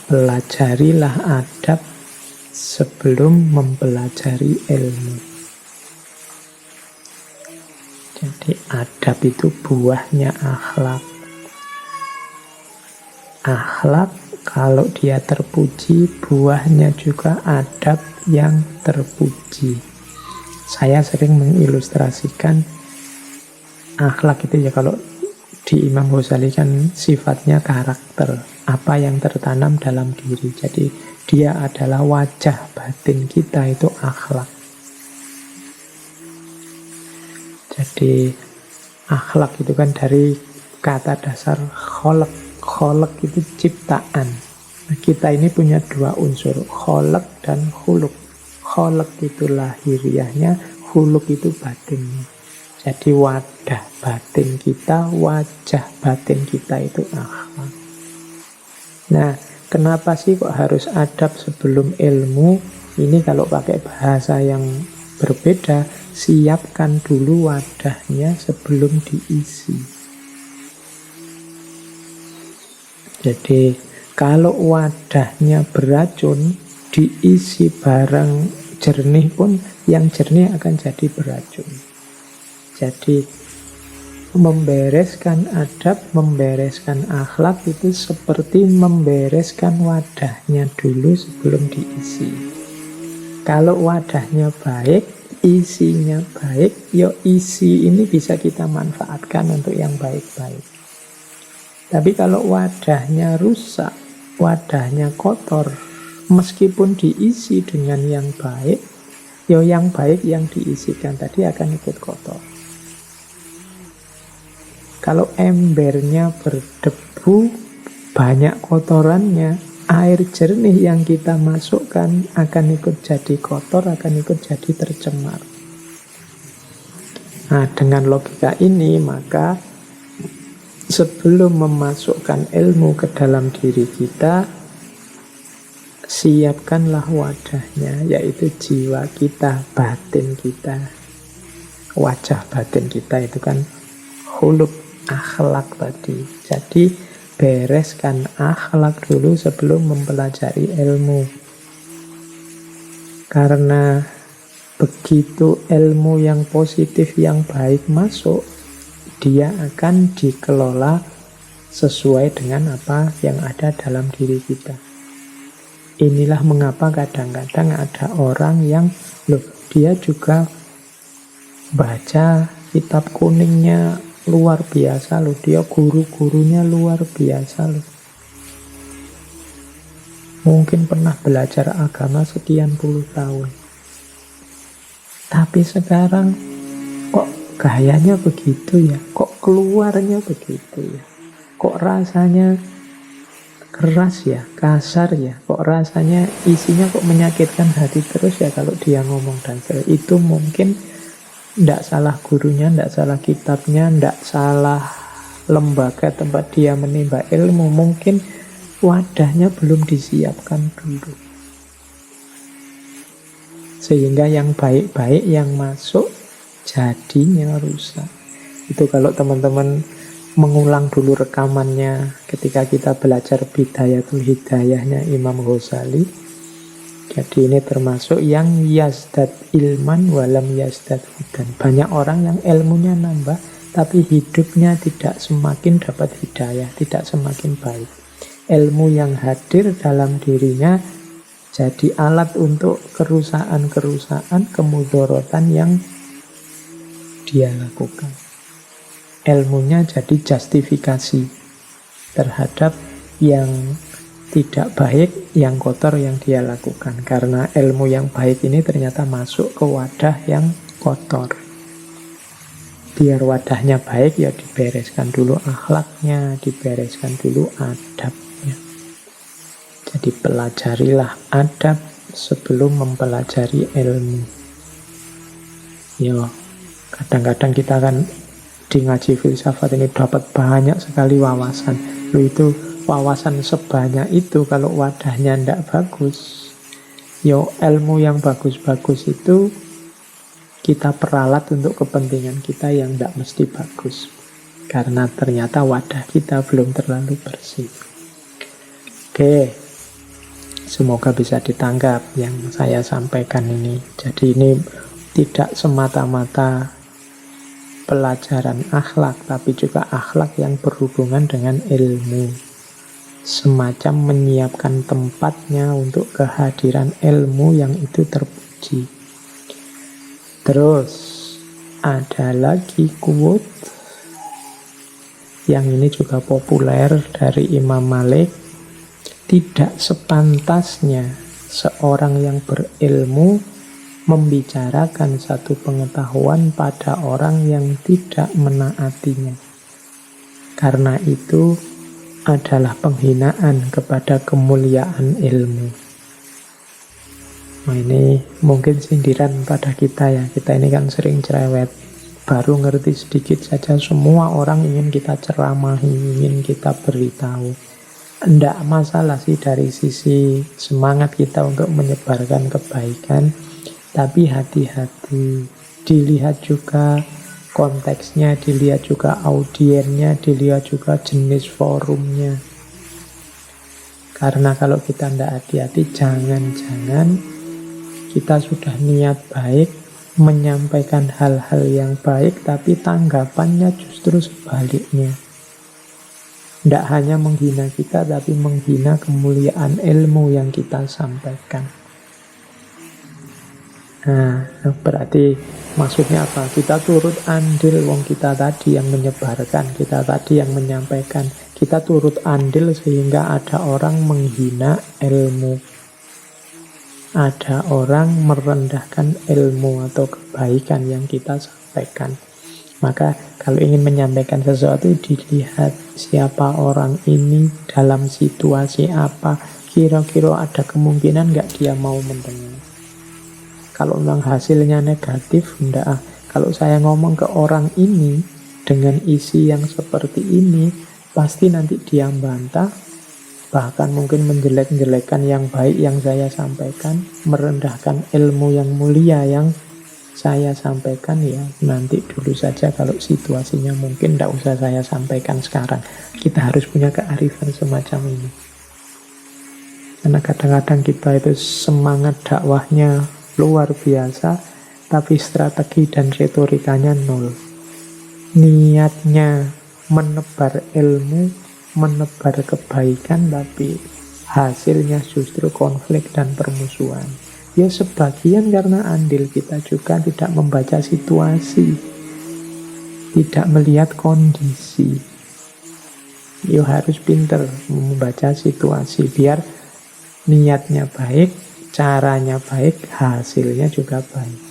Pelajarilah adab sebelum mempelajari ilmu. Jadi adab itu buahnya akhlak. Akhlak kalau dia terpuji, buahnya juga adab yang terpuji. Saya sering mengilustrasikan akhlak itu ya, kalau di Imam Ghazali kan sifatnya karakter, apa yang tertanam dalam diri. Jadi dia adalah wajah batin kita, itu akhlak. Jadi akhlak itu kan dari kata dasar kholak. Kholak itu ciptaan. Nah, kita ini punya dua unsur, kholak dan khuluk. Kholak itu lahiriahnya, khuluk itu batinnya. Jadi wadah batin kita, wajah batin kita itu akhlak. Nah, kenapa sih kok harus adab sebelum ilmu? Ini kalau pakai bahasa yang berbeda, siapkan dulu wadahnya sebelum diisi. Jadi kalau wadahnya beracun, diisi barang jernih pun, yang jernih akan jadi beracun. Jadi membereskan adab, membereskan akhlak itu seperti membereskan wadahnya dulu sebelum diisi. Kalau wadahnya baik, isinya baik, ya isi ini bisa kita manfaatkan untuk yang baik-baik. Tapi kalau wadahnya rusak, wadahnya kotor, meskipun diisi dengan yang baik, ya yang baik yang diisikan tadi akan ikut kotor. Kalau embernya berdebu, banyak kotorannya, air jernih yang kita masukkan akan ikut jadi kotor, akan ikut jadi tercemar. Nah, dengan logika ini, maka sebelum memasukkan ilmu ke dalam diri kita, siapkanlah wadahnya, yaitu jiwa kita, batin kita. Wajah batin kita itu kan khuluk, akhlak tadi. Jadi bereskan akhlak dulu sebelum mempelajari ilmu. Karena begitu ilmu yang positif, yang baik masuk, dia akan dikelola sesuai dengan apa yang ada dalam diri kita. Inilah mengapa kadang-kadang ada orang yang, dia juga baca kitab kuningnya luar biasa loh, dia guru-gurunya luar biasa loh. Mungkin pernah belajar agama sekian puluh tahun. Tapi sekarang kok gayanya begitu ya? Kok keluarnya begitu ya? Kok rasanya keras ya? Kasar ya? Kok rasanya isinya kok menyakitkan hati terus ya kalau dia ngomong dan sebagainya. Itu mungkin tidak salah gurunya, tidak salah kitabnya, tidak salah lembaga tempat dia menimba ilmu. Mungkin wadahnya belum disiapkan dulu. Sehingga yang baik-baik yang masuk jadinya rusak. Itu kalau teman-teman mengulang dulu rekamannya ketika kita belajar Bidayatul Hidayahnya Imam Ghazali. Jadi ini termasuk yang yazdad ilman walam yazdad hudan. Banyak orang yang ilmunya nambah, tapi hidupnya tidak semakin dapat hidayah, tidak semakin baik. Ilmu yang hadir dalam dirinya jadi alat untuk kerusakan-kerusakan, kemudorotan yang dia lakukan. Ilmunya jadi justifikasi terhadap yang tidak baik, yang kotor yang dia lakukan. Karena ilmu yang baik ini ternyata masuk ke wadah yang kotor. Biar wadahnya baik, ya dibereskan dulu akhlaknya, dibereskan dulu adabnya. Jadi pelajarilah adab sebelum mempelajari ilmu. Yo, kadang-kadang kita kan di ngaji filsafat ini dapat banyak sekali wawasan. Lu itu wawasan sebanyak itu kalau wadahnya ndak bagus, yo ilmu yang bagus-bagus itu kita peralat untuk kepentingan kita yang ndak mesti bagus. Karena ternyata wadah kita belum terlalu bersih. Oke, semoga bisa ditangkap yang saya sampaikan ini. Jadi ini tidak semata-mata pelajaran akhlak, tapi juga akhlak yang berhubungan dengan ilmu. Semacam menyiapkan tempatnya untuk kehadiran ilmu yang itu terpuji. Terus, ada lagi quote yang ini juga populer dari Imam Malik. Tidak sepantasnya seorang yang berilmu membicarakan satu pengetahuan pada orang yang tidak menaatinya. Karena itu adalah penghinaan kepada kemuliaan ilmu. Nah, ini mungkin sindiran pada kita ya. Kita ini kan sering cerewet. Baru ngerti sedikit saja semua orang ingin kita ceramahi, ingin kita beritahu. Tidak masalah sih dari sisi semangat kita untuk menyebarkan kebaikan, tapi hati-hati. Dilihat juga konteksnya, dilihat juga audiennya, dilihat juga jenis forumnya. Karena kalau kita tidak hati-hati, jangan-jangan kita sudah niat baik, menyampaikan hal-hal yang baik, tapi tanggapannya justru sebaliknya. Tidak hanya menghina kita, tapi menghina kemuliaan ilmu yang kita sampaikan. Nah, berarti maksudnya apa? Kita turut andil, wong kita tadi yang menyebarkan, kita tadi yang menyampaikan. Kita turut andil sehingga ada orang menghina ilmu. Ada orang merendahkan ilmu atau kebaikan yang kita sampaikan. Maka kalau ingin menyampaikan sesuatu, dilihat siapa orang ini, dalam situasi apa, kira-kira ada kemungkinan nggak dia mau mendengar. Kalau memang hasilnya negatif, enggak. Kalau saya ngomong ke orang ini dengan isi yang seperti ini, pasti nanti dia bantah, bahkan mungkin menjelek-jelekan yang baik yang saya sampaikan, merendahkan ilmu yang mulia yang saya sampaikan. Ya nanti dulu saja, kalau situasinya mungkin tidak usah saya sampaikan sekarang. Kita harus punya kearifan semacam ini. Karena kadang-kadang kita itu semangat dakwahnya luar biasa, tapi strategi dan retorikanya nol. Niatnya menebar ilmu, menebar kebaikan, tapi hasilnya justru konflik dan permusuhan. Ya sebagian karena andil kita juga tidak membaca situasi, tidak melihat kondisi. Ya harus pinter membaca situasi biar niatnya baik, caranya baik, hasilnya juga baik.